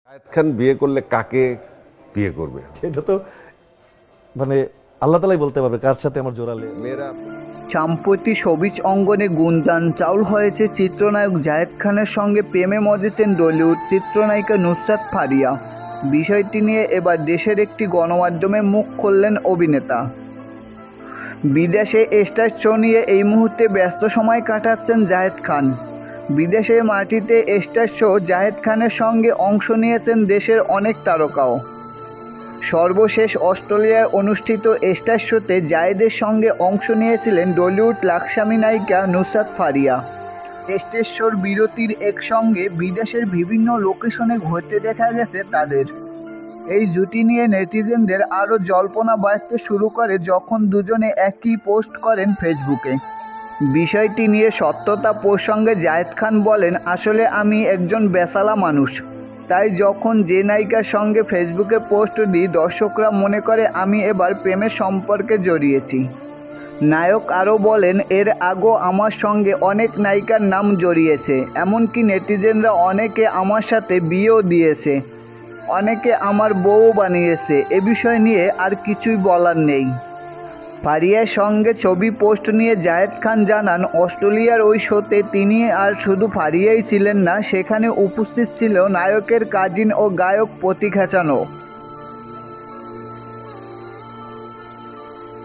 শাহেদ খান বিয়ে করলে কাকে বিয়ে করবে? এটা তো মানে আল্লাহ তালাই বলতে পারবে কার সাথে আমার জোড়ালে। মেয়েরা সম্প্রতি সবিজ অঙ্গনে গুঞ্জন চাউল হয়েছে চিত্রনায়ক জাহেদ খানের সঙ্গে প্রেমে মজেছেন টলিউড চিত্রনায়িকা নুসরাত ফারিয়া। বিষয়টি নিয়ে এবার দেশের একটি গণমাধ্যমে মুখ খুললেন অভিনেতা। বিদেশে স্টার শো নিয়ে এই মুহূর্তে ব্যস্ত সময় কাটাচ্ছেন জাহেদ খান। বিদেশের মাটিতে স্টার শো জাহেদ খানের সঙ্গে অংশ নিয়েছেন দেশের অনেক তারকাও। সর্বশেষ অস্ট্রেলিয়ায় অনুষ্ঠিত স্টার শোতে জায়েদের সঙ্গে অংশ নিয়েছিলেন টলিউড লাকসামি নায়িকা নুসরাত ফারিয়া। স্টেজ শোর বিরতির একসঙ্গে বিদেশের বিভিন্ন লোকেশনে ঘুরতে দেখা গেছে তাদের। এই জুটি নিয়ে নেটিজেনদের আরও জল্পনা বাড়তে শুরু করে যখন দুজনে একই পোস্ট করেন ফেসবুকে। বিষয়টি নিয়ে সত্যতা প্রসঙ্গে জাহেদ খান বলেন, আসলে আমি একজন বেসালা মানুষ, তাই যখন যে নায়িকার সঙ্গে ফেসবুকে পোস্ট দিই দর্শকরা মনে করে আমি এবার প্রেমের সম্পর্কে জড়িয়েছি। নায়ক আরও বলেন, এর আগেও আমার সঙ্গে অনেক নায়িকার নাম জড়িয়েছে, এমনকি নেটিজেনরা অনেকে আমার সাথে বিয়েও দিয়েছে, অনেকে আমার বউ বানিয়েছে। এ বিষয় নিয়ে আর কিছুই বলার নেই। ফারিয়ার সঙ্গে ছবি পোস্ট নিয়ে জাহেদ খান জানান, অস্ট্রেলিয়ার ওই শোতে তিনি আর শুধু ফারিয়াই ছিলেন না, সেখানে উপস্থিত ছিল নায়কের কাজিন ও গায়ক প্রতীক হাসানও।